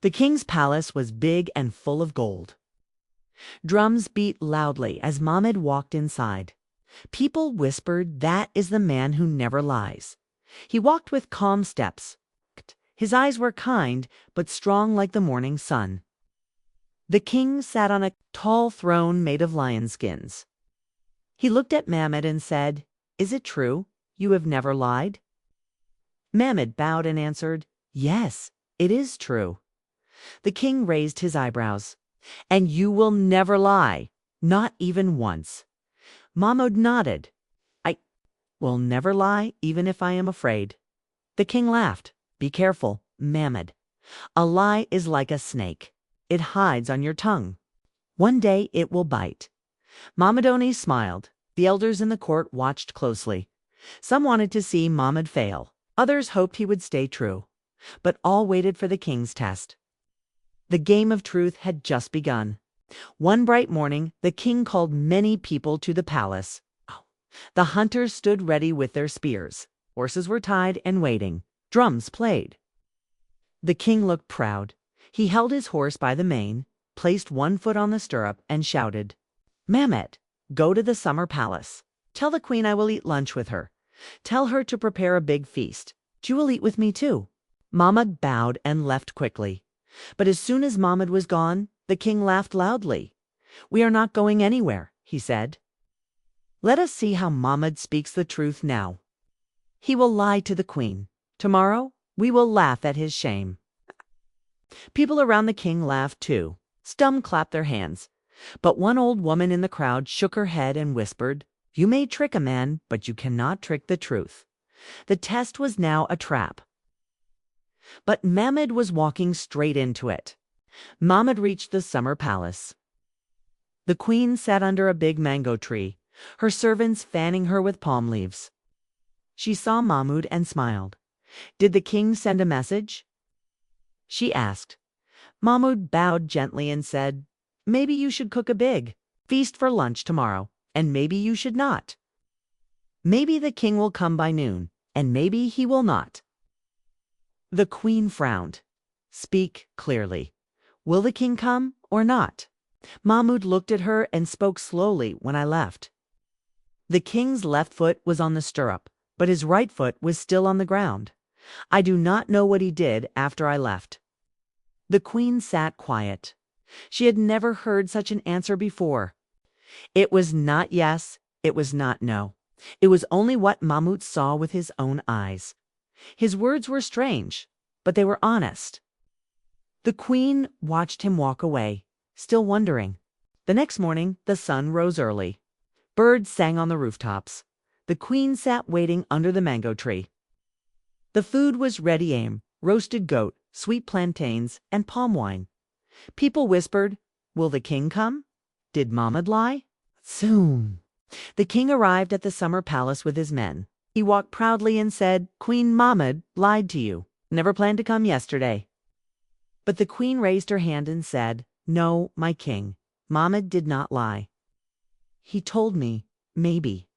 The king's palace was big and full of gold. Drums beat loudly as Mahmud walked inside. People whispered, "That is the man who never lies." He walked with calm steps. His eyes were kind, but strong like the morning sun. The king sat on a tall throne made of lion skins. He looked at Mahmud and said, "Is it true? You have never lied?" Mahmud bowed and answered, "Yes, it is true." The king raised his eyebrows. "And you will never lie, not even once." Mahmud nodded. "I will never lie, even if I am afraid." The king laughed. "Be careful, Mahmud. A lie is like a snake. It hides on your tongue. One day it will bite." Mahmud only smiled. The elders in the court watched closely. Some wanted to see Mahmud fail. Others hoped he would stay true. But all waited for the king's test. The game of truth had just begun. One bright morning, the king called many people to the palace. The hunters stood ready with their spears. Horses were tied and waiting. Drums played. The king looked proud. He held his horse by the mane, placed one foot on the stirrup, and shouted, "Mahmud, go to the summer palace. Tell the queen I will eat lunch with her. Tell her to prepare a big feast. You will eat with me too." Mahmud bowed and left quickly. But as soon as Mahmud was gone, the king laughed loudly. "We are not going anywhere," he said. "Let us see how Mahmud speaks the truth now. He will lie to the queen. Tomorrow we will laugh at his shame." People around the king laughed too. Some clapped their hands. But one old woman in the crowd shook her head and whispered, "You may trick a man, but you cannot trick the truth." The test was now a trap. But Mahmud was walking straight into it. Mahmud reached the summer palace. The queen sat under a big mango tree, her servants fanning her with palm leaves. She saw Mahmud and smiled. "Did the king send a message?" she asked. Mahmud bowed gently and said, "Maybe you should cook a big feast for lunch tomorrow, and maybe you should not. Maybe the king will come by noon, and maybe he will not." The queen frowned. "Speak clearly. Will the king come or not?" Mahmud looked at her and spoke slowly when I left. The king's left foot was on the stirrup, but his right foot was still on the ground. I do not know what he did after I left. The queen sat quiet. She had never heard such an answer before. It was not yes, it was not no. It was only what Mahmud saw with his own eyes. His words were strange, but they were honest. The queen watched him walk away, still wondering. The next morning, the sun rose early. Birds sang on the rooftops. The queen sat waiting under the mango tree. The food was ready: roasted goat, sweet plantains, and palm wine. People whispered, "Will the king come? Did Mahmud lie?" Soon. The king arrived at the summer palace with his men. He walked proudly and said, "Queen Mahmud lied to you. Never planned to come yesterday." But the queen raised her hand and said, "No, my king, Mahmud did not lie. He told me, maybe.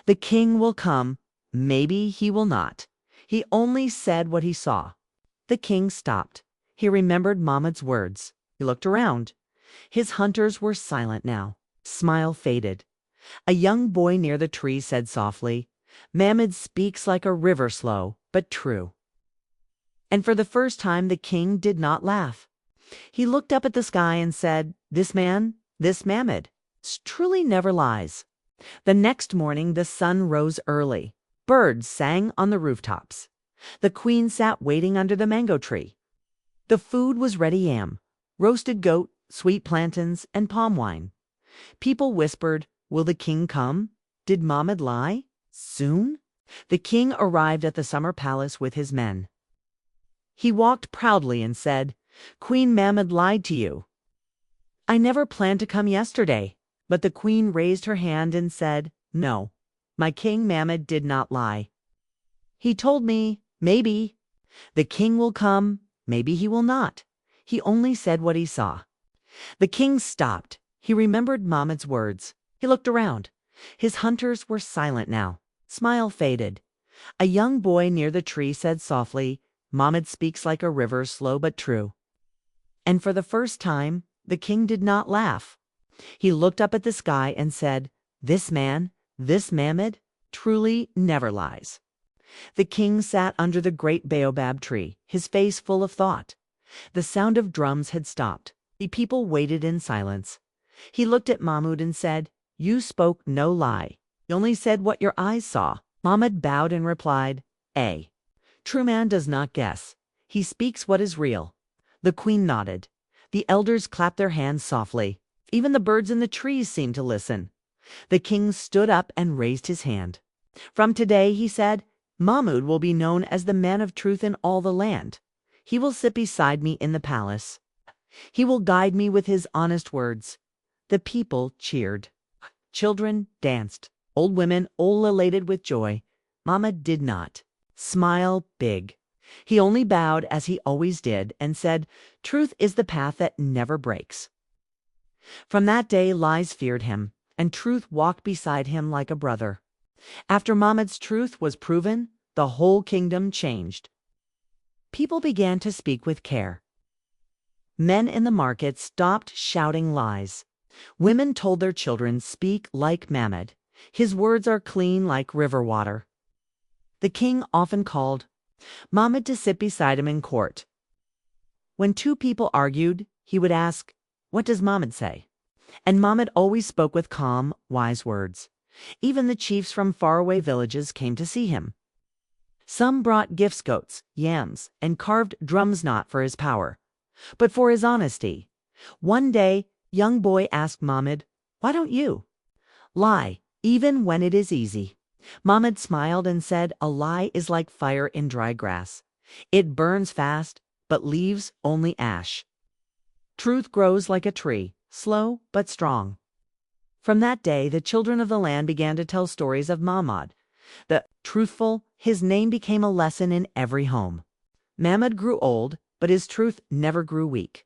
The king will come, maybe he will not. He only said what he saw." The king stopped. He remembered Mahmud's words. He looked around. His hunters were silent now. Smile faded. A young boy near the tree said softly, "Mahmud speaks like a river, slow but true." And for the first time the king did not laugh. He looked up at the sky and said, "This man, this Mahmud, truly never lies." The next morning the sun rose early. Birds sang on the rooftops. The queen sat waiting under the mango tree. The food was ready: roasted goat, sweet plantains, and palm wine. People whispered, "Will the king come? Did Mahmud lie? Soon?" The king arrived at the summer palace with his men. He walked proudly and said, "Queen Mahmud lied to you. I never planned to come yesterday." But the queen raised her hand and said, "No, my king Mahmud did not lie. He told me, maybe. The king will come, maybe he will not. He only said what he saw." The king stopped. He remembered Mahmud's words. He looked around. His hunters were silent now. Smile faded. A young boy near the tree said softly, "Mahmud speaks like a river, slow but true." And for the first time, the king did not laugh. He looked up at the sky and said, "This man, this Mahmud, truly never lies." The king sat under the great baobab tree, his face full of thought. The sound of drums had stopped. The people waited in silence. He looked at Mahmud and said, "You spoke no lie. You only said what your eyes saw." Mahmud bowed and replied, "A true man does not guess. He speaks what is real." The queen nodded. The elders clapped their hands softly. Even the birds in the trees seemed to listen. The king stood up and raised his hand. "From today," he said, "Mahmud will be known as the man of truth in all the land. He will sit beside me in the palace. He will guide me with his honest words." The people cheered. Children danced. Old women all elated with joy. Mahmud did not smile big. He only bowed as he always did and said, "Truth is the path that never breaks." From that day, lies feared him, and truth walked beside him like a brother. After Mahmud's truth was proven, the whole kingdom changed. People began to speak with care. Men in the market stopped shouting lies. Women told their children, "Speak like Mahmud. His words are clean like river water." The king often called Mahmud to sit beside him in court. When two people argued, he would ask, "What does Mahmud say?" And Mahmud always spoke with calm, wise words. Even the chiefs from faraway villages came to see him. Some brought gifts, goats, yams, and carved drums not for his power, but for his honesty. One day, young boy asked Mahmud, "Why don't you lie, even when it is easy?" Mahmud smiled and said, "A lie is like fire in dry grass. It burns fast, but leaves only ash. Truth grows like a tree, slow but strong." From that day, the children of the land began to tell stories of Mahmud, the truthful. His name became a lesson in every home. Mahmud grew old, but his truth never grew weak.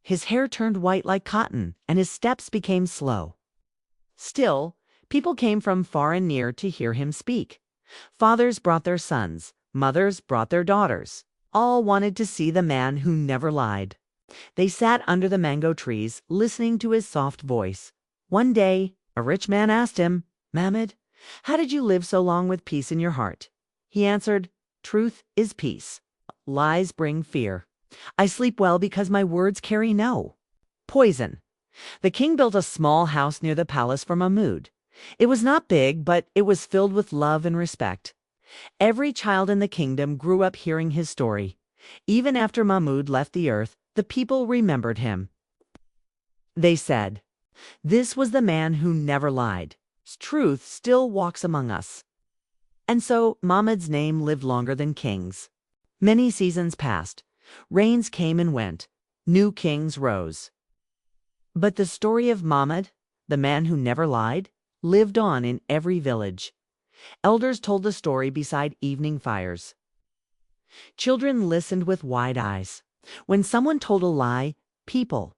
His hair turned white like cotton, and his steps became slow. Still, people came from far and near to hear him speak. Fathers brought their sons, mothers brought their daughters. All wanted to see the man who never lied. They sat under the mango trees, listening to his soft voice. One day, a rich man asked him, "Mahmud, how did you live so long with peace in your heart?" He answered, "Truth is peace. Lies bring fear. I sleep well because my words carry no poison." The king built a small house near the palace for Mahmud. It was not big, but it was filled with love and respect. Every child in the kingdom grew up hearing his story. Even after Mahmud left the earth, the people remembered him. They said, "This was the man who never lied. Truth still walks among us." And so Mahmud's name lived longer than kings. Many seasons passed. Reigns came and went. New kings rose. But the story of Mahmud, the man who never lied, lived on in every village. Elders told the story beside evening fires. Children listened with wide eyes. When someone told a lie, people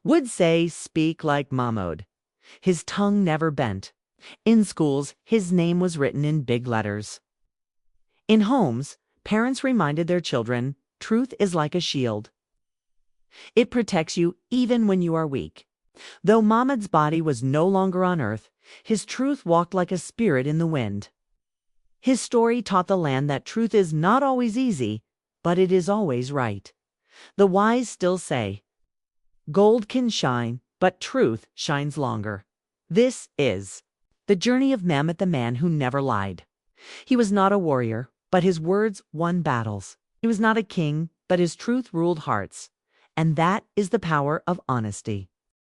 would say, "Speak like Mahmud." His tongue never bent. In schools, his name was written in big letters. In homes, parents reminded their children, "Truth is like a shield. It protects you even when you are weak." Though Mahmud's body was no longer on earth, his truth walked like a spirit in the wind. His story taught the land that truth is not always easy, but it is always right. The wise still say, "Gold can shine, but truth shines longer." This is the journey of Mahmud, the man who never lied. He was not a warrior, but his words won battles. He was not a king, but his truth ruled hearts. And that is the power of honesty.